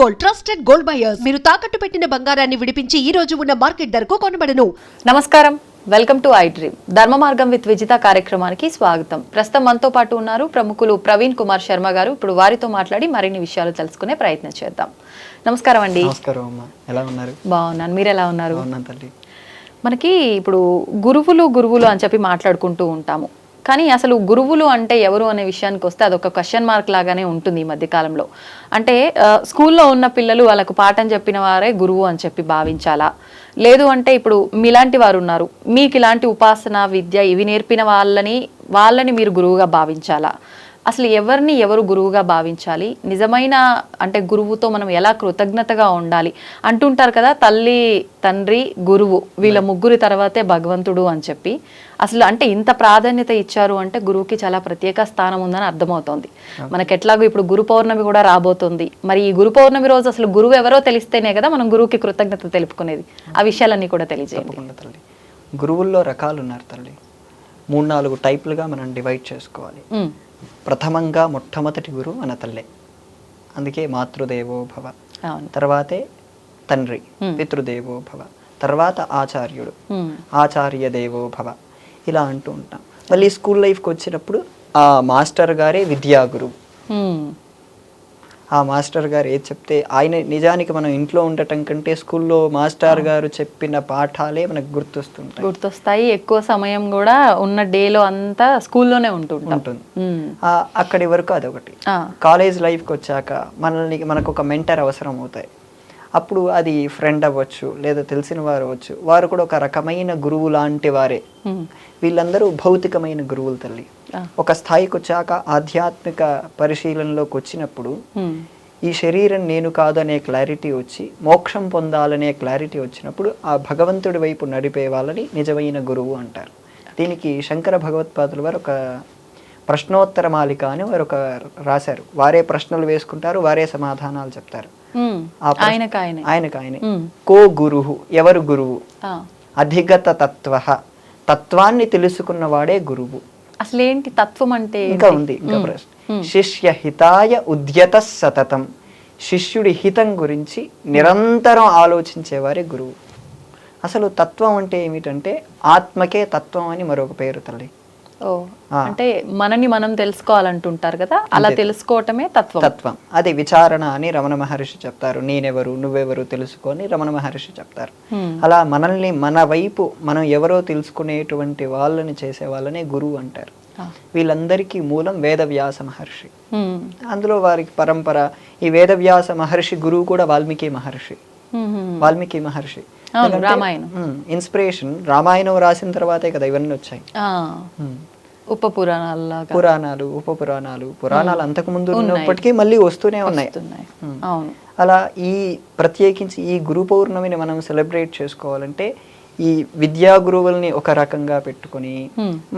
Gold, trusted gold buyers. మీరు తాకట్టు పెట్టిన బంగారాన్ని విడిపించి ఈ రోజు ఉన్న మార్కెట్ ధరకు కొనబడను. నమస్కారం, వెల్కమ్ టు ఐ డ్రీమ్. ధర్మ మార్గం విత్ విజిత కార్యక్రమానికి స్వాగతం. ప్రస్తుతం మనతో పాటు ఉన్నారు ప్రముఖులు ప్రవీణ్ కుమార్ శర్మ గారు. ఇప్పుడు వారితో మాట్లాడి మరిన్ని విషయాలు తెలుసుకునే ప్రయత్నం చేద్దాం. నమస్కారం అండి. నమస్కారం అమ్మా, ఎలా ఉన్నారు? బాగున్నాను, మీరు ఎలా ఉన్నారు? బాగున్నాను తల్లి. మనకి ఇప్పుడు గురువులు అని చెప్పి మాట్లాడుకుంటూ ఉంటాము, కానీ అసలు గురువులు అంటే ఎవరు అనే విషయానికి వస్తే అదొక క్వశ్చన్ మార్క్ లాగానే ఉంటుంది ఈ మధ్యకాలంలో. అంటే స్కూల్లో ఉన్న పిల్లలు వాళ్ళకు పాఠం చెప్పిన వారే గురువు అని చెప్పి భావించాలా, లేదు అంటే ఇప్పుడు మీలాంటి వారు ఉన్నారు, మీకు ఇలాంటి ఉపాసన విద్య ఇవి నేర్పిన వాళ్ళని మీరు గురువుగా భావించాలా? అసలు ఎవరు గురువుగా భావించాలి? నిజమైన అంటే గురువుతో మనం ఎలా కృతజ్ఞతగా ఉండాలి అంటుంటారు కదా, తల్లి తండ్రి గురువు వీళ్ళ ముగ్గురి తర్వాతే భగవంతుడు అని చెప్పి. అసలు అంటే ఇంత ప్రాధాన్యత ఇచ్చారు అంటే గురువుకి చాలా ప్రత్యేక స్థానం ఉందని అర్థమవుతోంది. మనకి ఎట్లాగో ఇప్పుడు గురు పౌర్ణమి కూడా రాబోతుంది. మరి ఈ గురు పౌర్ణమి రోజు అసలు గురువు ఎవరో తెలిస్తేనే కదా మనం గురువుకి కృతజ్ఞత తెలుపుకునేది. ఆ విషయాలన్నీ కూడా తెలియజేయండి. తల్లి, గురువుల్లో రకాలు ఉన్నారు తల్లి. 3-4 టైపులుగా మనం డివైడ్ చేసుకోవాలి. ప్రథమంగా మొట్టమొదటి గురువు మన తల్లే, అందుకే మాతృదేవో భవ, తర్వాతే తండ్రి పితృదేవో భవ, తర్వాత ఆచార్యుడు ఆచార్య దేవో భవ, ఇలా అంటూ ఉంటాం. మళ్ళీ స్కూల్ లైఫ్కి వచ్చినప్పుడు ఆ మాస్టర్ గారే విద్యా గురువు. ఆ మాస్టర్ గారు ఏది చెప్తే ఆయన, నిజానికి మనం ఇంట్లో ఉండటం కంటే స్కూల్లో మాస్టర్ గారు చెప్పిన పాఠాలే మనకు గుర్తొస్తాయి. ఎక్కువ సమయం కూడా ఉన్న డేలో అంతా స్కూల్లోనే ఉంటుంది. అక్కడి వరకు అదొకటి. కాలేజ్ లైఫ్కి వచ్చాక మనకు ఒక మెంటర్ అవసరం అవుతాయి. అప్పుడు అది ఫ్రెండ్ అవ్వచ్చు, లేదా తెలిసిన వారు అవ్వచ్చు, వారు కూడా ఒక రకమైన గురువు లాంటి వారే. వీళ్ళందరూ భౌతికమైన గురువులు తల్లి. ఒక స్థాయికి వచ్చాక ఆధ్యాత్మిక పరిశీలనలోకి వచ్చినప్పుడు ఈ శరీరం నేను కాదనే క్లారిటీ వచ్చి మోక్షం పొందాలనే క్లారిటీ వచ్చినప్పుడు ఆ భగవంతుడి వైపు నడిపే వాళ్ళని నిజమైన గురువు అంటారు. దీనికి శంకర భగవత్పాదులు వారు ఒక ప్రశ్నోత్తర మాలిక అని వారు ఒక రాశారు. వారే ప్రశ్నలు వేసుకుంటారు, వారే సమాధానాలు చెప్తారు. ఆయనకాయనే కో గురువు, ఎవరు గురువు? అధిగత తత్వ, తత్వాన్ని తెలుసుకున్నవాడే గురువు. అసలు ఏంటి తత్వం అంటే? ఇంకా ఉంది, ఇంకా ప్రశ్న. శిష్య హితాయ ఉద్యత సతతం, శిష్యుడి హితం గురించి నిరంతరం ఆలోచించేవారే గురువు. అసలు తత్వం అంటే ఏమిటంటే ఆత్మకే తత్వం అని మరొక పేరు తల్లి. అంటే మనని మనం తెలుసుకోవాలంటుంటారు కదా, అలా తెలుసుకోవటమే తత్వం. అది విచారణ అని రమణ మహర్షి చెప్తారు. నేనెవరు నువ్వెవరు తెలుసుకొని రమణ మహర్షి చెప్తారు. అలా మనల్ని మన వైపు మనం ఎవరో తెలుసుకునేటువంటి వాళ్ళని చేసే వాళ్ళనే గురువు అంటారు. వీళ్ళందరికీ మూలం వేదవ్యాస మహర్షి. అందులో వారికి పరంపర ఈ వేదవ్యాస మహర్షి గురువు కూడా వాల్మీకి మహర్షి. ఇన్స్పిరేషన్ రామాయణం రాసిన తర్వాతే కదా ఇవన్నీ వచ్చాయి. పురాణాలు పురాణాలు అంతకు ముందు ఉన్నప్పటికీ మళ్ళీ వస్తూనే ఉన్నాయి. అలా ఈ ప్రత్యేకించి ఈ గురు పౌర్ణమిని మనం సెలబ్రేట్ చేసుకోవాలంటే ఈ విద్యా గురువుల్ని ఒక రకంగా పెట్టుకొని,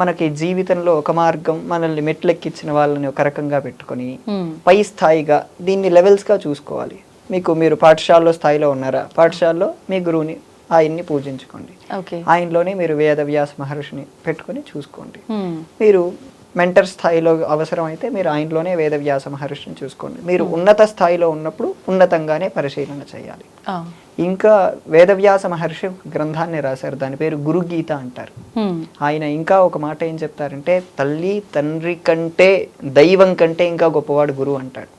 మనకి జీవితంలో ఒక మార్గం మనల్ని మెట్లెక్కించిన వాళ్ళని ఒక రకంగా పెట్టుకొని పై స్థాయిగా దీన్ని లెవెల్స్ గా చూసుకోవాలి. మీరు పాఠశాలలో స్థాయిలో ఉన్నారా, పాఠశాలలో మీ గురువుని ఆయన్ని పూజించుకోండి. ఆయనలోనే మీరు వేదవ్యాస మహర్షిని పెట్టుకొని చూసుకోండి. మీరు మెంటర్ స్థాయిలో అవసరం అయితే మీరు ఆయనలోనే వేదవ్యాస మహర్షిని చూసుకోండి. మీరు ఉన్నత స్థాయిలో ఉన్నప్పుడు ఉన్నతంగానే పరిశీలన చేయాలి. ఇంకా వేదవ్యాస మహర్షి గ్రంథాన్ని రాశారు, దాని పేరు గురుగీత అంటారు. ఆయన ఇంకా ఒక మాట ఏం చెప్తారంటే, తల్లి తండ్రి కంటే దైవం కంటే ఇంకా గొప్పవాడు గురువు అంటాడు.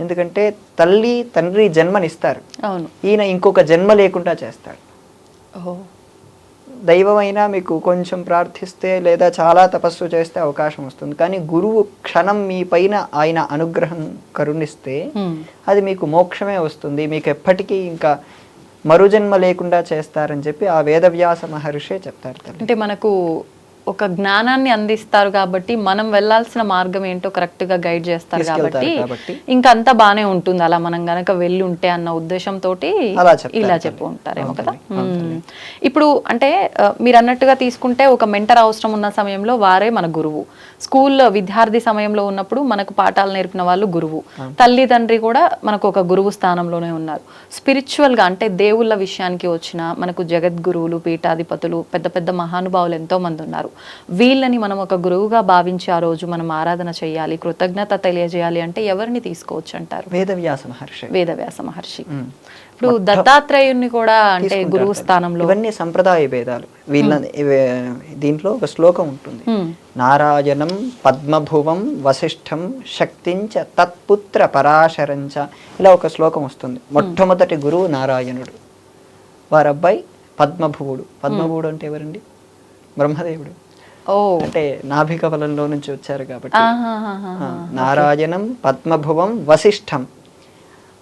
ఎందుకంటే తల్లి తండ్రి జన్మనిస్తారు, ఈయన ఇంకొక జన్మ లేకుండా చేస్తాడు. దైవమైనా మీకు కొంచెం ప్రార్థిస్తే లేదా చాలా తపస్సు చేస్తే అవకాశం వస్తుంది, కానీ గురువు క్షణం మీ పైన ఆయన అనుగ్రహం కరుణిస్తే అది మీకు మోక్షమే వస్తుంది, మీకు ఎప్పటికీ ఇంకా మరుజన్మ లేకుండా చేస్తారని చెప్పి ఆ వేదవ్యాస మహర్షే చెప్తారు. అంటే మనకు ఒక జ్ఞానాన్ని అందిస్తారు కాబట్టి మనం వెళ్ళాల్సిన మార్గం ఏంటో కరెక్ట్ గా గైడ్ చేస్తారు కాబట్టి ఇంకా అంతా బానే ఉంటుంది. అలా మనం గనక వెళ్ళి ఉంటే అన్న ఉద్దేశంతో ఇలా చెప్పు ఉంటారేమో కదా. ఇప్పుడు అంటే మీరు అన్నట్టుగా తీసుకుంటే ఒక మెంటర్ అవసరం ఉన్న సమయంలో వారే మన గురువు. స్కూల్లో విద్యార్థి సమయంలో ఉన్నప్పుడు మనకు పాఠాలు నేర్పిన వాళ్ళు గురువు. తల్లి తండ్రి కూడా మనకు ఒక గురువు స్థానంలోనే ఉన్నారు. స్పిరిచువల్ గా అంటే దేవుళ్ళ విషయానికి వచ్చిన మనకు జగద్గురువులు, పీఠాధిపతులు, పెద్ద పెద్ద మహానుభావులు ఎంతో మంది ఉన్నారు. వీళ్ళని మనం ఒక గురువుగా భావించి ఆ రోజు మనం ఆరాధన చేయాలి, కృతజ్ఞత తెలియజేయాలి అంటే ఎవరిని తీసుకోవచ్చు అంటారు? వేదవ్యాస మహర్షి. ఇప్పుడు దత్తాత్రేయుని కూడా అంటే గురువు స్థానంలో. ఇవన్నీ సంప్రదాయ భేదాలు. దీంట్లో ఒక శ్లోకం ఉంటుంది, నారాయణం పద్మభువం వశిష్ఠం శక్తించ తత్పుత్ర పరాశరంచ. ఇలా ఒక శ్లోకం వస్తుంది. మొట్టమొదటి గురువు నారాయణుడు, వారి అబ్బాయి పద్మభువుడు. పద్మభువుడు అంటే ఎవరండి? బ్రహ్మదేవుడు. అంటే నాభికవలంలో నుంచి వచ్చారు కాబట్టి. నారాయణం పద్మభువం వశిష్ఠం,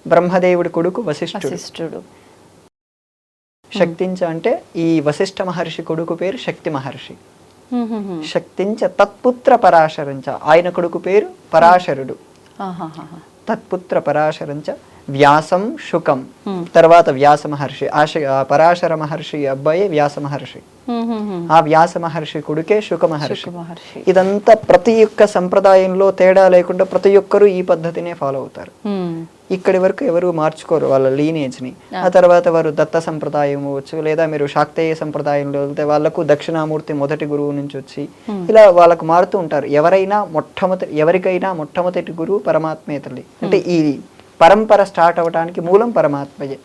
బ్రహ్మదేవుడి కొడుకు వశిష్ఠుడు. శక్తించ అంటే ఈ వశిష్ఠ మహర్షి కొడుకు పేరు శక్తి మహర్షి. శక్తించ తత్పుత్ర పరాశరంచ, ఆయన కొడుకు పేరు పరాశరుడు. తత్పుత్ర పరాశరంచ వ్యాసం శుకం. తర్వాత వ్యాస మహర్షి, ఆ పరాశర మహర్షి అబ్బాయి వ్యాస మహర్షి. ఆ వ్యాస మహర్షి కొడుకే శుక మహర్షి. ఇదంతా ప్రతి ఒక్క సంప్రదాయంలో తేడా లేకుండా ప్రతి ఒక్కరు ఈ పద్ధతినే ఫాలో అవుతారు. ఇక్కడి వరకు ఎవరు మార్చుకోరు వాళ్ళ లీనేజ్ ని. ఆ తర్వాత వారు దత్త సంప్రదాయం అవ్వచ్చు, లేదా మీరు శాక్తేయ సంప్రదాయంలో వెళ్తే వాళ్ళకు దక్షిణామూర్తి మొదటి గురువు నుంచి వచ్చి ఇలా వాళ్ళకు మారుతూ ఉంటారు. ఎవరికైనా మొట్టమొదటి గురువు పరమాత్మే తల్లి. అంటే ఈ పరంపర స్టార్ట్ అవడానికి మూలం పరమాత్మయే.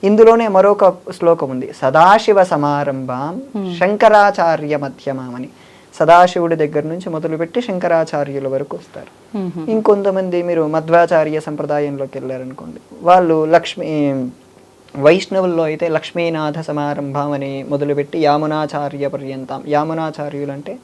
ఇందులోనే మరొక శ్లోకం ఉంది, సదాశివ సమారంభం శంకరాచార్య మధ్యమం అని. సదాశివుడి దగ్గర నుంచి మొదలుపెట్టి శంకరాచార్యుల వరకు వస్తారు. ఇంకొంతమంది మీరు మధ్వాచార్య సంప్రదాయంలోకి వెళ్ళారనుకోండి, వాళ్ళు వైష్ణవుల్లో అయితే లక్ష్మీనాథ సమారంభం అని మొదలుపెట్టి యామునాచార్య పర్యంతం. యామునాచార్యులు అంటే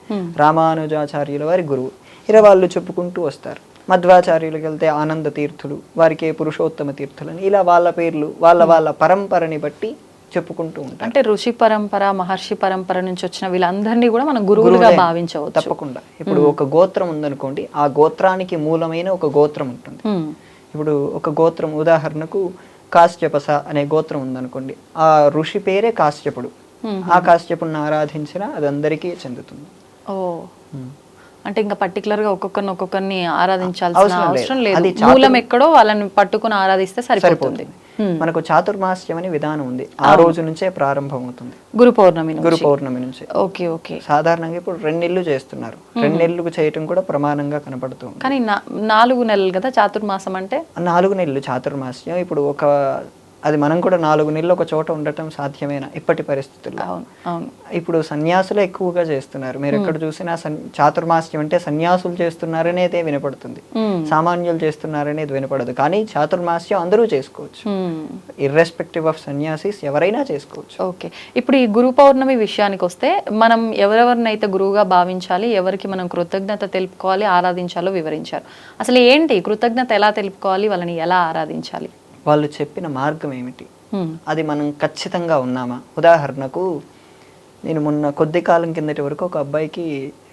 రామానుజాచార్యుల వారి గురువు. ఇలా వాళ్ళు చెప్పుకుంటూ వస్తారు. మధ్వాచార్యులకు వెళ్తే ఆనంద తీర్థులు, వారికి పురుషోత్తమ తీర్థులని, ఇలా వాళ్ళ పేర్లు వాళ్ళ పరంపరని బట్టి చెప్పుకుంటూ ఉంటారు. అంటే ఋషి పరంపర, మహర్షి పరంపర నుంచి వచ్చిన వీళ్ళందరినీ కూడా మనం గురువులుగా భావించవచ్చు. తప్పకుండా. ఇప్పుడు ఒక గోత్రం ఉందనుకోండి, ఆ గోత్రానికి మూలమైన ఒక గోత్రం ఉంటుంది. ఇప్పుడు ఒక గోత్రం ఉదాహరణకు కాశ్యపస అనే గోత్రం ఉందనుకోండి, ఆ ఋషి పేరే కాశ్యపుడు. ఆ కాశ్యపుడిని ఆరాధించినా అది అందరికీ చెందుతుంది. అంటే ఇంకా పర్టికులర్ గా ఒక్కొక్కరిని ఆరాధించాల్సిన అవసరం లేదు. మూలం ఎక్కడో వాళ్ళని పట్టుకుని ఆరాధిస్తే సరిపోతుంది. మనకు చాతుర్మాస్యం అనే విధానం ఉంది, ఆ రోజు నుంచే ప్రారంభం అవుతుంది. గురు పౌర్ణమి నుంచి. ఓకే. సాధారణంగా ఇప్పుడు 2 నెలలు చేస్తున్నారు. 2 నెలలు చేయటం కూడా ప్రమాణంగా కనపడుతుంది. కానీ 4 నెలలు కదా చాతుర్మాసం అంటే. 4 నెలలు చాతుర్మాస్యం. ఇప్పుడు అది మనం కూడా 4 నెలలు ఒక చోట ఉండటం సాధ్యమేనా ఇప్పటి పరిస్థితుల్లో? ఇప్పుడు సన్యాసులే ఎక్కువగా చేస్తున్నారు. మీరు ఎక్కడ చూసినా చాతుర్మాస్యం అంటే సన్యాసులు చేస్తున్నారనేదే వినపడుతుంది, సామాన్యులు చేస్తున్నారనేది వినపడదు. కానీ చాతుర్మాస్యం అందరూ చేసుకోవచ్చు, ఇర్రెస్పెక్టివ్ ఆఫ్ సన్యాసిస్ ఎవరైనా చేసుకోవచ్చు. ఓకే. ఇప్పుడు ఈ గురు పౌర్ణమి విషయానికి వస్తే మనం ఎవరెవరినైతే గురువుగా భావించాలి, ఎవరికి మనం కృతజ్ఞత తెలుపుకోవాలి, ఆరాధించాలో వివరించారు. అసలు ఏంటి కృతజ్ఞత, ఎలా తెలుపుకోవాలి, వాళ్ళని ఎలా ఆరాధించాలి, వాళ్ళు చెప్పిన మార్గం ఏమిటి, అది మనం ఖచ్చితంగా ఉన్నామా? ఉదాహరణకు నేను మొన్న కొద్ది కాలం కిందటి వరకు ఒక అబ్బాయికి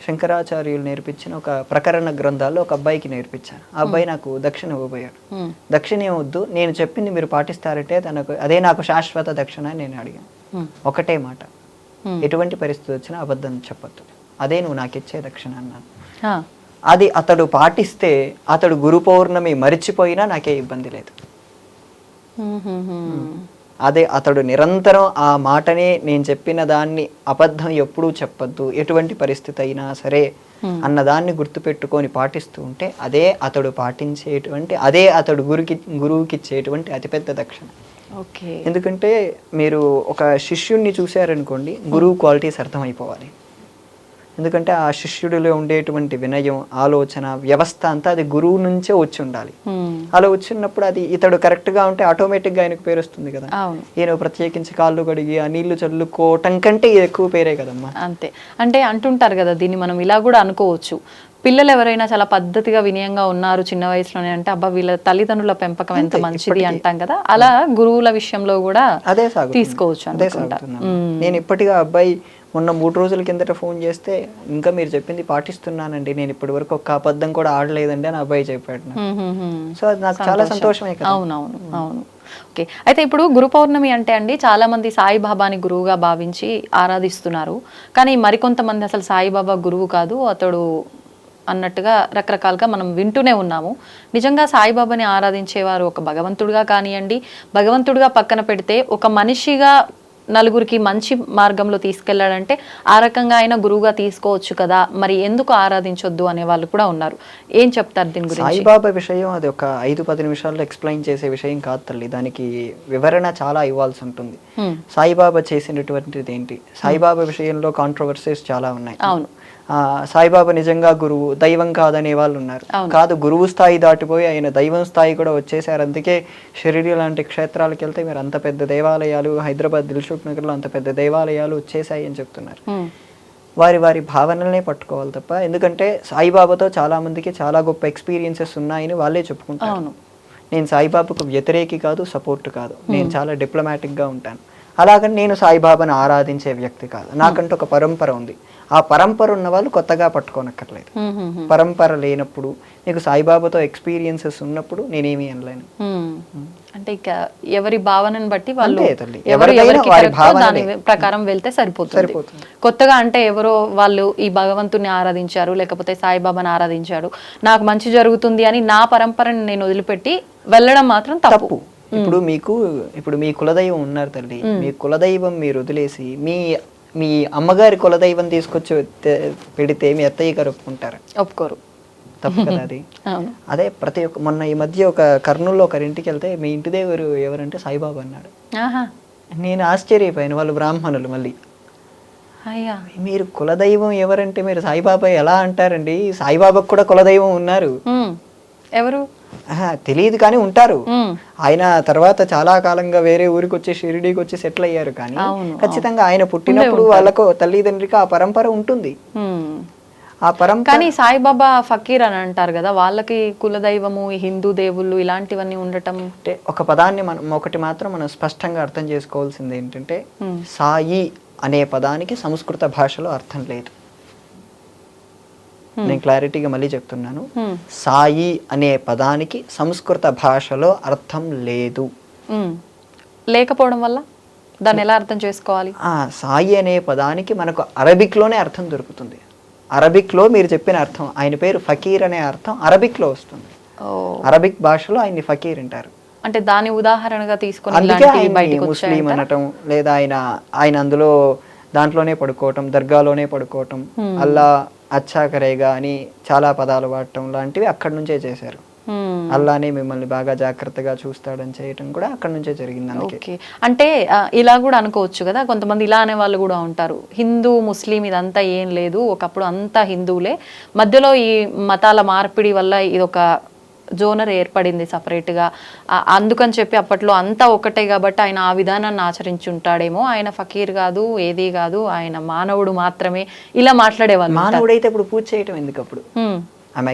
శంకరాచార్యులు నేర్పించిన ఒక ప్రకరణ గ్రంథాల్లో ఒక అబ్బాయికి నేర్పించాను. ఆ అబ్బాయి నాకు దక్షిణ ఇవ్వబోయాడు. దక్షిణ ఏమొద్దు, నేను చెప్పింది మీరు పాటిస్తారంటే అదే నాకు శాశ్వత దక్షిణ అని నేను అడిగాను. ఒకటే మాట, ఎటువంటి పరిస్థితి వచ్చినా అబద్ధం చెప్పొద్దు, అదే నువ్వు నాకు ఇచ్చే దక్షిణ అన్నాను. అది అతడు పాటిస్తే అతడు గురు పౌర్ణమి మరిచిపోయినా నాకే ఇబ్బంది లేదు. అదే అతడు నిరంతరం ఆ మాటనే, నేను చెప్పిన దాన్ని అబద్ధం ఎప్పుడూ చెప్పొద్దు, ఎటువంటి పరిస్థితి అయినా సరే అన్నదాన్ని గుర్తుపెట్టుకొని పాటిస్తూ ఉంటే అదే అతడు పాటించేటువంటి, అదే అతడు గురువుకి ఇచ్చేటువంటి అతిపెద్ద దక్షిణ. ఎందుకంటే మీరు ఒక శిష్యుణ్ణి చూశారనుకోండి, గురువు క్వాలిటీస్ అర్థమైపోవాలి. ఎందుకంటే ఆ శిష్యుడిలో ఉండేటువంటి వినయం, ఆలోచన, వ్యవస్థ అంతా అది గురువు నుంచే వచ్చి ఉండాలి. అలా వచ్చినప్పుడు అది ఇతడు కరెక్ట్ గా ఉంటే ఆటోమేటిక్ గా ఆయనకు పేరు వస్తుంది కదా. ఈయన ప్రత్యేకించి కాళ్ళు కడిగి ఆ నీళ్లు చల్లుకోవటం కంటే ఎక్కువ పేరే కదమ్మా. అంతే. అంటే అంటుంటారు కదా, దీన్ని మనం ఇలా కూడా అనుకోవచ్చు, పిల్లలు ఎవరైనా చాలా పద్ధతిగా వినయంగా ఉన్నారు చిన్న వయసులోనే అంటే అబ్బా వీళ్ళ తల్లిదండ్రుల పెంపకం ఎంత మంచిది అంటాం కదా, అలా గురువుల విషయంలో కూడా అదే తీసుకోవచ్చు. నేను ఇప్పటిగా అబ్బాయి మొన్న 3 రోజుల కిందట ఫోన్ చేస్తే, ఇంకా మీరు చెప్పింది పాటిస్తున్నానండి, నేను ఇప్పటి వరకు ఒక్క అబద్ధం కూడా ఆడలేదండి అని అబ్బాయి చెప్పాడు. సో అది నాకు చాలా సంతోషమే కదా. అవును. ఓకే. అయితే ఇప్పుడు గురు పౌర్ణమి అంటే అండి, చాలా మంది సాయిబాబాని గురువుగా భావించి ఆరాధిస్తున్నారు. కానీ మరికొంతమంది అసలు సాయిబాబా గురువు కాదు, అతడు అన్నట్టుగా రకరకాలుగా మనం వింటూనే ఉన్నాము. నిజంగా సాయిబాబాని ఆరాధించేవారు ఒక భగవంతుడిగా కానివ్వండి, భగవంతుడిగా పక్కన పెడితే ఒక మనిషిగా నలుగురికి మంచి మార్గంలో తీసుకెళ్లాడంటే ఆ రకంగా అయినా గురువుగా తీసుకోవచ్చు కదా, మరి ఎందుకు ఆరాధించొద్దు అనే వాళ్ళు కూడా ఉన్నారు. ఏం చెప్తారు దీని గురించి? సాయిబాబా విషయం అది ఒక 5-10 నిమిషాల్లో ఎక్స్ప్లెయిన్ చేసే విషయం కాదు తల్లి, దానికి వివరణ చాలా ఇవ్వాల్సి ఉంటుంది. సాయిబాబా చేసినటువంటిది ఏంటి, సాయిబాబా విషయంలో కాంట్రవర్సీస్ చాలా ఉన్నాయి. అవును, సాయిబాబా నిజంగా గురువు, దైవం కాదనే వాళ్ళు ఉన్నారు. కాదు, గురువు స్థాయి దాటిపోయి ఆయన దైవం స్థాయి కూడా వచ్చేసారు. అందుకే షిరిడి లాంటి క్షేత్రాలకు వెళ్తే మీరు అంత పెద్ద దేవాలయాలు, హైదరాబాద్ దిల్సుఖ్ నగర్లో అంత పెద్ద దేవాలయాలు వచ్చేసాయి అని చెప్తున్నారు. వారి వారి భావనలనే పట్టుకోవాలి తప్ప, ఎందుకంటే సాయిబాబాతో చాలా మందికి చాలా గొప్ప ఎక్స్పీరియన్సెస్ ఉన్నాయని వాళ్ళే చెప్పుకుంటారు. నేను సాయిబాబాకు వ్యతిరేకి కాదు, సపోర్ట్ కాదు, నేను చాలా డిప్లొమాటిక్గా ఉంటాను. అలాగని నేను సాయిబాబాను ఆరాధించే వ్యక్తి కాదు. నాకంటూ ఒక పరంపర ఉంది. ఆ పరంపర ఉన్న వాళ్ళు కొత్తగా పట్టుకోనక్కర్లేదు. పరంపర లేనప్పుడు, నీకు సాయిబాబాతో ఎక్స్పీరియన్సెస్ ఉన్నప్పుడు నేనేమి అనలేను. అంటే ఇక ఎవరి భావనను బట్టి వాళ్ళు దాని ప్రకారం వెళ్తే సరిపోతుంది. కొత్తగా అంటే ఎవరో వాళ్ళు ఈ భగవంతుని ఆరాధించారు, లేకపోతే సాయిబాబాని ఆరాధించాడు, నాకు మంచి జరుగుతుంది అని నా పరంపరని నేను వదిలిపెట్టి వెళ్ళడం మాత్రం తప్పు. ఇప్పుడు మీ కులదైవం ఉన్నారు తల్లి, మీ కులదైవం మీరు వదిలేసి మీ అమ్మగారి కులదైవం తీసుకొచ్చి పెడితే మీ అత్తయ్య గారు ఒప్పుకోరు. తప్పు కదా అది. అదే ప్రతి ఒక్క మొన్న ఈ మధ్య ఒక కర్నూలులో ఒకరింటికి వెళ్తే మీ ఇంటి దేవుడు ఎవరంటే సాయిబాబా అన్నాడు. నేను ఆశ్చర్యపోయాను. వాళ్ళు బ్రాహ్మణులు. మళ్ళీ మీరు కులదైవం ఎవరంటే మీరు సాయిబాబా ఎలా అంటారండి? సాయిబాబాకు కూడా కులదైవం ఉన్నారు. ఎవరు తెలియదు కానీ ఉంటారు. ఆయన తర్వాత చాలా కాలంగా వేరే ఊరికి వచ్చి షిరిడీకి వచ్చి సెటిల్ అయ్యారు. కానీ ఖచ్చితంగా ఆయన పుట్టినప్పుడు వాళ్ళకు తల్లిదండ్రికి ఆ పరంపర ఉంటుంది. ఆ పరంపర. కానీ సాయిబాబా ఫకీర్ అని అంటారు కదా, వాళ్ళకి కులదైవము, హిందూ దేవుళ్ళు ఇలాంటివన్నీ ఉండటం అంటే ఒక పదాన్ని ఒకటి మాత్రం మనం స్పష్టంగా అర్థం చేసుకోవాల్సింది ఏంటంటే, సాయి అనే పదానికి సంస్కృత భాషలో అర్థం లేదు. నేను క్లారిటీగా మళ్ళీ చెప్తున్నాను. సాయి అనే పదానికి సంస్కృత భాషలో అర్థం లేదు. లేకపోవడం వల్ల దాన్ని ఎలా అర్థం చేసుకోవాలి? సాయి అనే పదానికి మనకు అరబిక్ లోనే అర్థం దొరుకుతుంది. అరబిక్ లో మీరు చెప్పిన అర్థం, ఆయన పేరు ఫకీర్ అనే అర్థం అరబిక్ లో వస్తుంది. అరబిక్ భాషలో ఆయన్ని ఫకీర్ అంటారు. అంటే దాని ఉదాహరణగా తీసుకొని ముస్లిం అనటం, లేదా ఆయన అందులో దాంట్లోనే పడుకోవటం, దర్గాలోనే పడుకోవటం, అల్లా అచ్చా కరేగా అని చాలా పదాలు వాడటం లాంటివి అక్కడి నుంచే చేశారు. అల్లానే మిమ్మల్ని బాగా జాగ్రత్తగా చూస్తాడని చేయటం కూడా అక్కడి నుంచే జరిగింది. అందుకే అంటే ఇలా కూడా అనుకోవచ్చు కదా, కొంతమంది ఇలా అనే వాళ్ళు కూడా ఉంటారు, హిందూ ముస్లిం ఇదంతా ఏం లేదు, ఒకప్పుడు అంతా హిందువులే, మధ్యలో ఈ మతాల మార్పిడి వల్ల ఇది ఒక జోనర్ ఏర్పడింది సపరేట్గా, అందుకని చెప్పి అప్పట్లో అంతా ఒకటే కాబట్టి ఆయన ఆ విధానాన్ని ఆచరించుంటాడేమో, ఆయన ఫకీర్ కాదు, ఏది కాదు, ఆయన మానవుడు మాత్రమే, ఇలా మాట్లాడేవాళ్ళు. మానవుడైతే ఇప్పుడు పూజ చేయటం ఎందుకు అప్పుడు?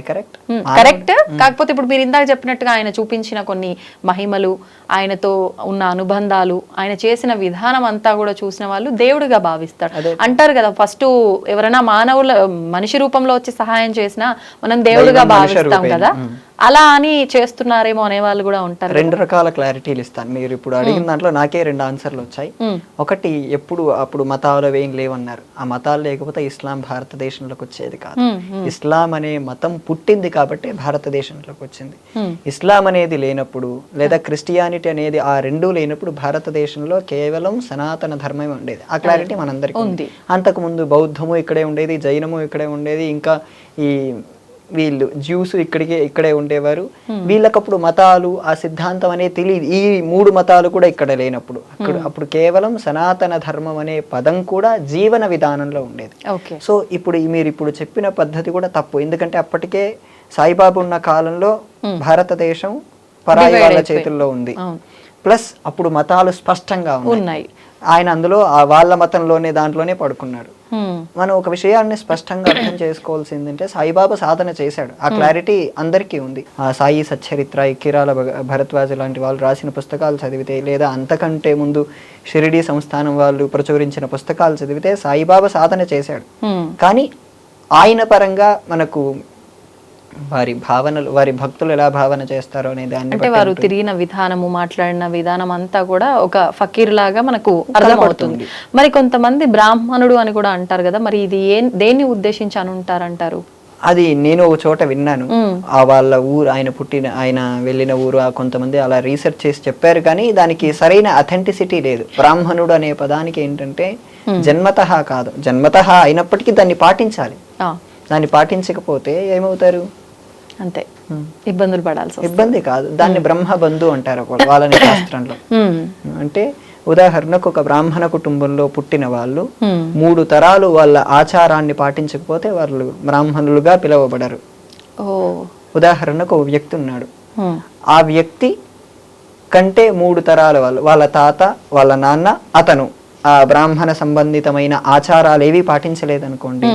కరెక్ట్. కాకపోతే ఇప్పుడు మీరు ఇందాక చెప్పినట్టుగా ఆయన చూపించిన కొన్ని మహిమలు, ఆయనతో ఉన్న అనుబంధాలు, ఆయన చేసిన విధానం అంతా కూడా చూసిన వాళ్ళు దేవుడిగా భావిస్తారు అంటారు కదా. ఫస్ట్ ఎవరైనా మనిషి రూపంలో వచ్చి సహాయం చేసినా మనం దేవుడిగా భావిస్తాం కదా, అలా అని చేస్తున్నారేమో అనే వాళ్ళు కూడా ఉంటారు. 2 రకాల క్లారిటీలు ఇస్తాను. మీరు ఇప్పుడు అడిగిన దాంట్లో నాకే 2 ఆన్సర్లు వచ్చాయి. ఒకటి, అప్పుడు మతాలు ఏం లేవన్నారు. ఆ మతాలు లేకపోతే ఇస్లాం భారతదేశంలోకి వచ్చేది కాదు. ఇస్లాం అనే మతం పుట్టింది కాబట్టి భారతదేశంలోకి వచ్చింది. ఇస్లాం అనేది లేనప్పుడు, లేదా క్రిస్టియానిటీ అనేది ఆ రెండూ లేనప్పుడు భారతదేశంలో కేవలం సనాతన ధర్మమే ఉండేది. ఆ క్లారిటీ మనందరికీ ఉంది. అంతకు ముందు బౌద్ధము ఇక్కడే ఉండేది, జైనము ఇక్కడే ఉండేది, ఇంకా ఈ వీళ్ళు జ్యూస్ ఇక్కడే ఉండేవారు. వీళ్ళకప్పుడు మతాలు, ఆ సిద్ధాంతం అనేది తెలియదు. ఈ 3 మతాలు కూడా ఇక్కడ లేనప్పుడు అప్పుడు కేవలం సనాతన ధర్మం అనే పదం కూడా జీవన విధానంలో ఉండేది. సో మీరు ఇప్పుడు చెప్పిన పద్ధతి కూడా తప్పు. ఎందుకంటే అప్పటికే సాయిబాబా ఉన్న కాలంలో భారతదేశం పరాయి వాళ్ళ చేతుల్లో ఉంది. ప్లస్ అప్పుడు మతాలు స్పష్టంగా ఉన్నాయి. ఆయన అందులో వాళ్ళ మతంలోనే దాంట్లోనే పడుకున్నాడు. మనం ఒక విషయాన్ని స్పష్టంగా అర్థం చేసుకోవాల్సిందంటే, సాయిబాబా సాధన చేశాడు. ఆ క్లారిటీ అందరికీ ఉంది. ఆ సాయి సచ్చరిత్ర, కిరాల భరద్వాజ లాంటి వాళ్ళు రాసిన పుస్తకాలు చదివితే, లేదా అంతకంటే ముందు షిరిడి సంస్థానం వాళ్ళు ప్రచురించిన పుస్తకాలు చదివితే సాయిబాబా సాధన చేశాడు. కానీ ఆయన పరంగా మనకు వారి భావనలు, వారి భక్తులు ఎలా భావన చేస్తారో అనే దాన్ని అంటే వారు తిరిగిన విధానము, మాట్లాడిన విధానం అంతా కూడా ఒక ఫకీర్ లాగా మనకు అర్థమవుతుంది. మరి కొంతమంది బ్రాహ్మణుడు అని కూడా అంటారు కదా, మరి ఇది దేన్ని ఉద్దేశించి అని ఉంటారంటారు? అది నేను ఒక చోట విన్నాను. ఆ వాళ్ళ ఊరు, ఆయన వెళ్ళిన ఊరు, ఆ కొంతమంది అలా రీసెర్చ్ చేసి చెప్పారు, కానీ దానికి సరైన అథెంటిసిటీ లేదు. బ్రాహ్మణుడు అనే పదానికి ఏంటంటే జన్మతః కాదు, జన్మతః అయినప్పటికీ దాన్ని పాటించాలి. దాన్ని పాటించకపోతే ఏమవుతారు? అంతే, ఇబ్బందులు పడాల్సి. ఇబ్బంది కాదు, దాన్ని బ్రహ్మబంధు అంటారు వాళ్ళని శాస్త్రంలో. అంటే ఉదాహరణకు ఒక బ్రాహ్మణ కుటుంబంలో పుట్టిన వాళ్ళు 3 తరాలు వాళ్ళ ఆచారాన్ని పాటించకపోతే వాళ్ళు బ్రాహ్మణులుగా పిలువబడరు. ఉదాహరణకు ఒక వ్యక్తి ఉన్నాడు, ఆ వ్యక్తి కంటే 3 తరాల వాళ్ళ తాత, వాళ్ళ నాన్న, అతను ఆ బ్రాహ్మణ సంబంధితమైన ఆచారాలు ఏవి పాటించలేదనుకోండి,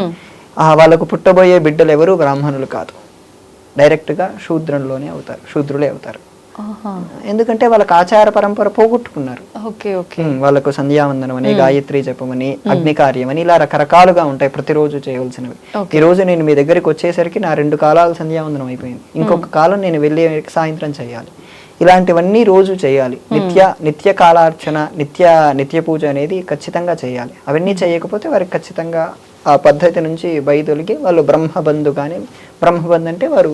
వాళ్ళకు పుట్టబోయే బిడ్డలు ఎవరు బ్రాహ్మణులు కాదు, డైరెక్ట్ గా శూద్రులే అవుతారు. ఎందుకంటే వాళ్ళకి ఆచార పరంపర పోగొట్టుకున్నారు. వాళ్ళకు సంధ్యావందనం అని, గాయత్రి జపమని, అగ్ని కార్యం అని, ఇలా రకరకాలుగా ఉంటాయి ప్రతిరోజు చేయవలసినవి. ఈ రోజు నేను మీ దగ్గరికి వచ్చేసరికి నా 2 కాలాలు సంధ్యావందనం అయిపోయింది, ఇంకొక కాలం నేను వెళ్ళి సాయంత్రం చేయాలి. ఇలాంటివన్నీ రోజు చేయాలి. నిత్య కాలార్చన, నిత్య పూజ అనేది ఖచ్చితంగా చేయాలి. అవన్నీ చేయకపోతే వారికి ఖచ్చితంగా ఆ పద్ధతి నుంచి బయటొలిగి వాళ్ళు బ్రహ్మబంధు. కానీ బ్రహ్మబంధు అంటే వారు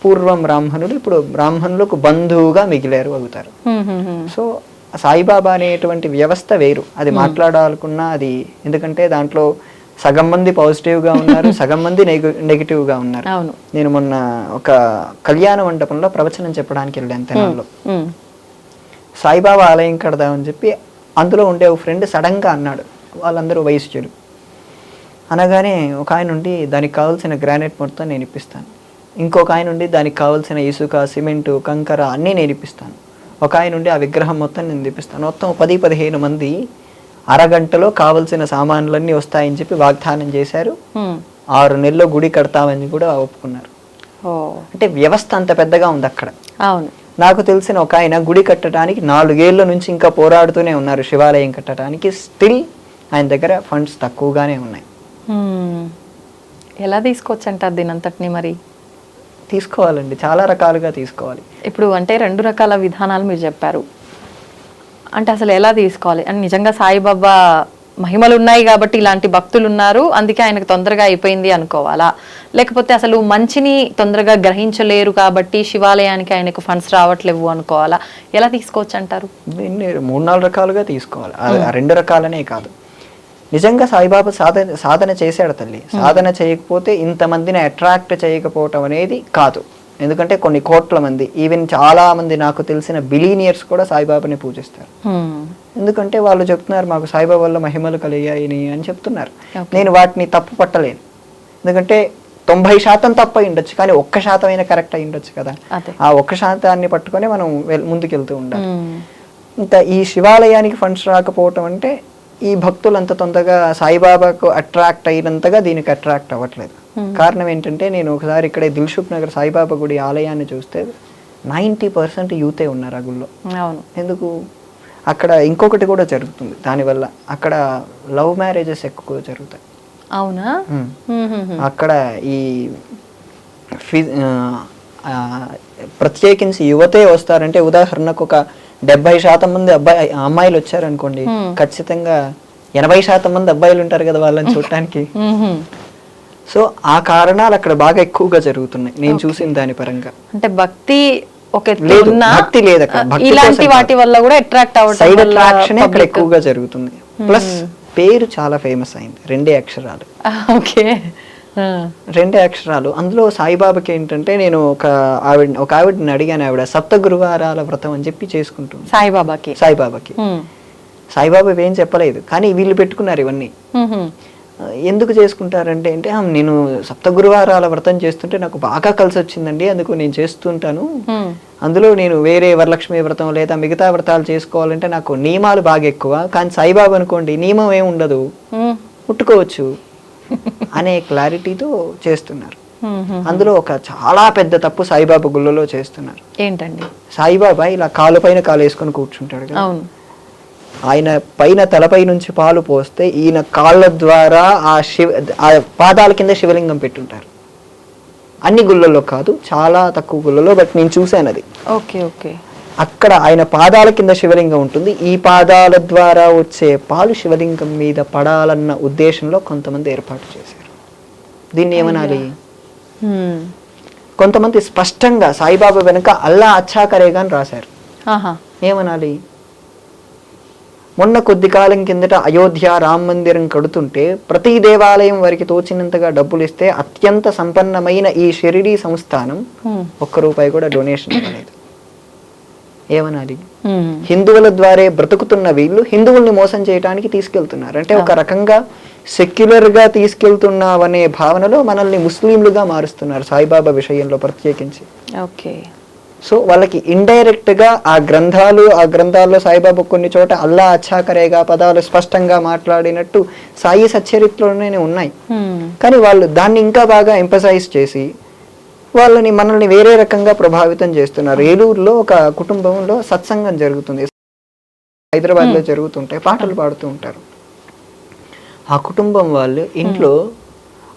పూర్వం బ్రాహ్మణులు, ఇప్పుడు బ్రాహ్మణులకు బంధువుగా మిగిలారు అవుతారు. సో సాయిబాబా అనేటువంటి వ్యవస్థ వేరు. అది మాట్లాడాలనుకున్నా అది, ఎందుకంటే దాంట్లో సగం మంది పాజిటివ్ గా ఉన్నారు, సగం మంది నెగిటివ్ గా ఉన్నారు. నేను మొన్న ఒక కళ్యాణ మండపంలో ప్రవచనం చెప్పడానికి వెళ్ళాను తెనాల్లో. సాయిబాబా ఆలయం కడదామని చెప్పి అందులో ఉండే ఒక ఫ్రెండ్ సడన్ గా అన్నాడు, వాళ్ళందరూ వయస్సులు అనగానే ఒక ఆయన నుండి దానికి కావాల్సిన గ్రానైట్ మొత్తం నేను ఇప్పిస్తాను, ఇంకొక ఆయన నుండి దానికి కావాల్సిన ఇసుక, సిమెంటు, కంకర అన్నీ నేను ఇప్పిస్తాను, ఒక ఆయన నుండి ఆ విగ్రహం మొత్తం నేను తెప్పిస్తాను. మొత్తం 10-15 మంది అరగంటలో కావలసిన సామాన్లన్నీ వస్తాయని చెప్పి వాగ్దానం చేశారు. 6 నెలల్లో గుడి కడతామని కూడా ఒప్పుకున్నారు. అంటే వ్యవస్థ అంత పెద్దగా ఉంది అక్కడ. నాకు తెలిసిన ఒక ఆయన గుడి కట్టడానికి 4 ఏళ్ల నుంచి ఇంకా పోరాడుతూనే ఉన్నారు శివాలయం కట్టడానికి. స్టిల్ ఆయన దగ్గర ఫండ్స్ తక్కువగానే ఉన్నాయి. ఎలా తీసుకోవచ్చు అంటారు దీని అంతటిని? మరి తీసుకోవాలండి, చాలా రకాలుగా తీసుకోవాలి. ఇప్పుడు అంటే 2 రకాల విధానాలు మీరు చెప్పారు. అంటే అసలు ఎలా తీసుకోవాలి? అంటే నిజంగా సాయిబాబా మహిమలు ఉన్నాయి కాబట్టి ఇలాంటి భక్తులు ఉన్నారు, అందుకే ఆయనకు తొందరగా అయిపోయింది అనుకోవాలా? లేకపోతే అసలు మంచిని తొందరగా గ్రహించలేరు కాబట్టి శివాలయానికి ఆయనకు ఫండ్స్ రావట్లేవు అనుకోవాలా? ఎలా తీసుకోవచ్చు అంటారు? దీన్ని 3-4 రకాలుగా తీసుకోవాలి. 2 రకాలనే కాదు. నిజంగా సాయిబాబా సాధన చేశాడు తల్లి. సాధన చేయకపోతే ఇంతమందిని అట్రాక్ట్ చేయకపోవటం అనేది కాదు. ఎందుకంటే కొన్ని కోట్ల మంది, ఈవెన్ చాలా మంది నాకు తెలిసిన బిలీనియర్స్ కూడా సాయిబాబాని పూజిస్తారు. ఎందుకంటే వాళ్ళు చెప్తున్నారు మాకు సాయిబాబా వల్ల మహిమలు కలిగాయి అని చెప్తున్నారు. నేను వాటిని తప్పు పట్టలేను, ఎందుకంటే 90% తప్పు అయి ఉండొచ్చు, కానీ 1% అయినా కరెక్ట్ అయి ఉండొచ్చు కదా. ఆ 1% పట్టుకొని మనం ముందుకెళ్తూ ఉండాలి. ఇంకా ఈ శివాలయానికి ఫండ్స్ రాకపోవటం అంటే ఈ భక్తులు అంత తొందరగా సాయిబాబాకు అట్రాక్ట్ అయినంతగా దీనికి అట్రాక్ట్ అవ్వట్లేదు. కారణం ఏంటంటే నేను ఒకసారి ఇక్కడే దిల్సుఖ్ నగర్ సాయిబాబా గుడి ఆలయాన్ని చూస్తే 90% యూతే ఉన్నారు ఆ గుళ్ళో. ఎందుకు? అక్కడ ఇంకొకటి కూడా జరుగుతుంది దానివల్ల, అక్కడ లవ్ మ్యారేజెస్ ఎక్కువ జరుగుతాయి. అవునా? అక్కడ ఈ ప్రత్యేకించి యువతే వస్తారంటే, ఉదాహరణకు ఒక 70% మంది అమ్మాయిలు వచ్చారనుకోండి, ఖచ్చితంగా 80% మంది అబ్బాయిలు ఉంటారు కదా వాళ్ళని చూడటానికి. సో ఆ కారణాలు అక్కడ బాగా ఎక్కువగా జరుగుతున్నాయి నేను చూసిన దాని పరంగా. అంటే భక్తి భక్తి లేదు అక్కడ, ఇలాంటి వాటి వల్ల కూడా అట్రాక్ట్ అవ్వడం, సైడ్ అట్రాక్షన్ అక్కడ ఎక్కువగా జరుగుతుంది. ప్లస్ పేరు చాలా ఫేమస్ అయింది, 2 అక్షరాలు. ఓకే, 2 అక్షరాలు. అందులో సాయిబాబాకి ఏంటంటే, నేను ఒక ఆవిడని అడిగాను, ఆవిడ 7 గురువారాల వ్రతం అని చెప్పి చేసుకుంటుంది సాయిబాబాకి. సాయిబాబా ఏం చెప్పలేదు, కానీ వీళ్ళు పెట్టుకున్నారు ఇవన్నీ. ఎందుకు చేసుకుంటారంటే నేను 7 గురువారాల వ్రతం చేస్తుంటే నాకు బాగా కలిసి వచ్చిందండి, అందుకు నేను చేస్తుంటాను. అందులో నేను వేరే వరలక్ష్మి వ్రతం లేదా మిగతా వ్రతాలు చేసుకోవాలంటే నాకు నియమాలు బాగా ఎక్కువ, కానీ సాయిబాబా అనుకోండి నియమం ఏమి ఉండదు, ముట్టుకోవచ్చు అనే క్లారిటీతో చేస్తున్నారు. అందులో ఒక చాలా పెద్ద తప్పు సాయిబాబా గుళ్ళలో చేస్తున్నారు. ఏంటండి? సాయిబాబా ఇలా కాలు పైన కాలు వేసుకొని కూర్చుంటాడు కదా, ఆయన పైన తలపై నుంచి పాలు పోస్తే ఈయన కాళ్ళ ద్వారా ఆ పాదాల కింద శివలింగం పెట్టుంటారు. అన్ని గుళ్ళల్లో కాదు, చాలా తక్కువ గుళ్ళలో, బట్ నేను చూశాను అది. అక్కడ ఆయన పాదాల కింద శివలింగం ఉంటుంది. ఈ పాదాల ద్వారా వచ్చే పాలు శివలింగం మీద పడాలన్న ఉద్దేశంలో కొంతమంది ఏర్పాటు చేశారు. దీన్ని ఏమనాలి? కొంతమంది స్పష్టంగా సాయిబాబా వెనుక అల్లా అచ్చా కరేగా అని రాశారు. ఆహా. ఏమనాలి? మొన్న కొద్ది కాలం కిందట అయోధ్య రామ మందిరం కడుతుంటే ప్రతి దేవాలయం వారికి తోచినంతగా డబ్బులు ఇస్తే అత్యంత సంపన్నమైన ఈ షిరిడీ సంస్థానం ₹1 కూడా డొనేషన్ ఇవ్వలేదు. ఏమనాలి? హిందువుల ద్వారే బ్రతుకుతున్న వీళ్ళు హిందువుల్ని మోసం చేయడానికి తీసుకెళ్తున్నారు. అంటే ఒక రకంగా సెక్యులర్ గా తీసుకెళ్తున్నావనే భావనలో మనల్ని ముస్లింలుగా మారుస్తున్నారు సాయిబాబా విషయంలో ప్రత్యేకించి. ఓకే. సో వాళ్ళకి ఇండైరెక్ట్ గా ఆ గ్రంథాల్లో సాయిబాబా కొన్ని చోట అల్లా అచ్చా కరేగా పదాలు స్పష్టంగా మాట్లాడినట్టు సాయి సచ్చరిత్రలోనే ఉన్నాయి. కానీ వాళ్ళు దాన్ని ఇంకా బాగా ఎంపసైజ్ చేసి మనల్ని వేరే రకంగా ప్రభావితం చేస్తున్నారు. ఏలూరులో ఒక కుటుంబంలో సత్సంగం జరుగుతుంది, హైదరాబాద్ లో జరుగుతుంటే పాటలు పాడుతూ ఉంటారు. ఆ కుటుంబం వాళ్ళు ఇంట్లో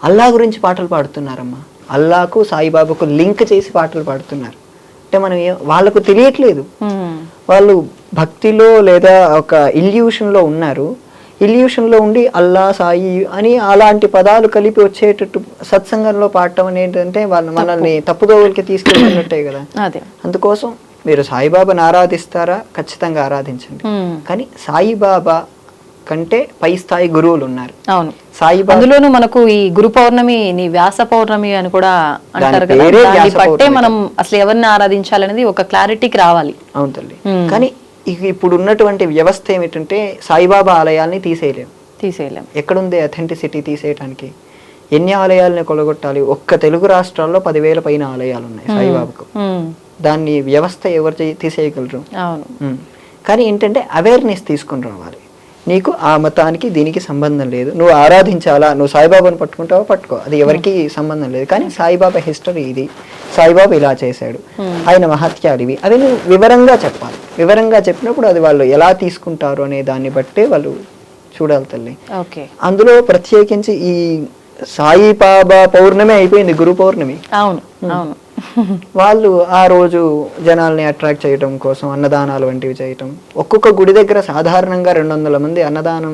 అల్లా గురించి పాటలు పాడుతున్నారమ్మా. అల్లాకు సాయిబాబాకు లింక్ చేసి పాటలు పాడుతున్నారు. అంటే మనం వాళ్ళకు తెలియట్లేదు, వాళ్ళు భక్తిలో లేదా ఒక ఇల్యూషన్ లో ఉన్నారు. ఇల్యూషన్ లో ఉండి అల్లా సాయి అని అలాంటి పదాలు కలిపి వచ్చేటట్టు సత్సంగంలో పాడటం అనేది మనల్ని తప్పుదోవలకి తీసుకెళ్ళినట్టే కదా. అందుకోసం మీరు సాయిబాబాని ఆరాధిస్తారా? ఖచ్చితంగా ఆరాధించండి. కానీ సాయిబాబా కంటే పై స్థాయి గురువులు ఉన్నారు. అవును, సాయిబాబా అందులోనూ మనకు ఈ గురు పౌర్ణమి వ్యాస పౌర్ణమి అని కూడా అంటారు కదా. దాన్ని బట్టే మనం అసలు ఎవరిని ఆరాధించాలనేది ఒక క్లారిటీకి రావాలి. అవును తల్లి. కానీ ఇప్పుడు ఉన్నటువంటి వ్యవస్థ ఏమిటంటే సాయిబాబా ఆలయాల్ని తీసేయలేం. ఎక్కడుంది అథెంటిసిటీ తీసేయటానికి? ఎన్ని ఆలయాలని కొలగొట్టాలి? ఒక్క తెలుగు రాష్ట్రాల్లో 10,000 పైన ఆలయాలు ఉన్నాయి సాయిబాబాకు. దాన్ని వ్యవస్థ ఎవరు తీసేయగలరు? అవును. కానీ ఏంటంటే అవేర్నెస్ తీసుకుని రావాలి. నీకు ఆ మతానికి దీనికి సంబంధం లేదు, నువ్వు ఆరాధించాలా, నువ్వు సాయిబాబాను పట్టుకుంటావో పట్టుకో, అది ఎవరికి సంబంధం లేదు. కానీ సాయిబాబా హిస్టరీ ఇది, సాయిబాబా ఇలా చేశాడు, ఆయన మహత్యాలు ఇవి, అవి నువ్వు వివరంగా చెప్పాలి. వివరంగా చెప్పినప్పుడు అది వాళ్ళు ఎలా తీసుకుంటారు అనే దాన్ని బట్టే వాళ్ళు చూడాలి తల్లి. అందులో ప్రత్యేకించి ఈ సాయిబాబా పౌర్ణమి అయిపోయింది, గురు పౌర్ణమి. అవును అవును. వాళ్ళు ఆ రోజు జనాల్ని అట్రాక్ట్ చేయడం కోసం అన్నదానాలు వంటివి చేయటం. ఒక్కొక్క గుడి దగ్గర సాధారణంగా 200 మంది అన్నదానం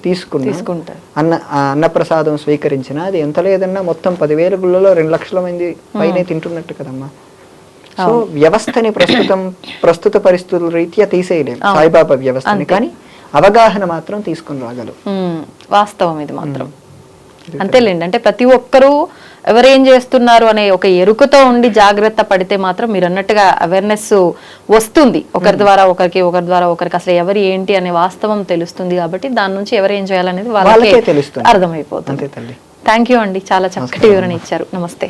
తీసుకుంటారు. అన్నప్రసాదం స్వీకరించిన అది ఎంత లేదన్నా మొత్తం 10,000 గుళ్ళలో 2 లక్షల మంది పైనే తింటున్నట్టు కదమ్మా. సో వ్యవస్థని ప్రస్తుత పరిస్థితుల రీత్యా తీసేయలేము సాయిబాబా వ్యవస్థని, కానీ అవగాహన మాత్రం తీసుకుని రాగలరు. వాస్తవం ఇది మాత్రం. అంతేలేండి. అంటే ప్రతి ఒక్కరూ ఎవరేం చేస్తున్నారు అనే ఒక ఎరుకతో ఉండి జాగ్రత్త పడితే మాత్రం మీరు అన్నట్టుగా అవేర్నెస్ వస్తుంది. ఒకరి ద్వారా ఒకరికి అసలు ఎవరు ఏంటి అనే వాస్తవం తెలుస్తుంది. కాబట్టి దాని నుంచి ఎవరు ఏం చేయాలనేది వాళ్ళకే తెలుస్తుంది, అర్థమైపోతుంది. థ్యాంక్ యూ అండి, చాలా చక్కటి వివరణ ఇచ్చారు. నమస్తే.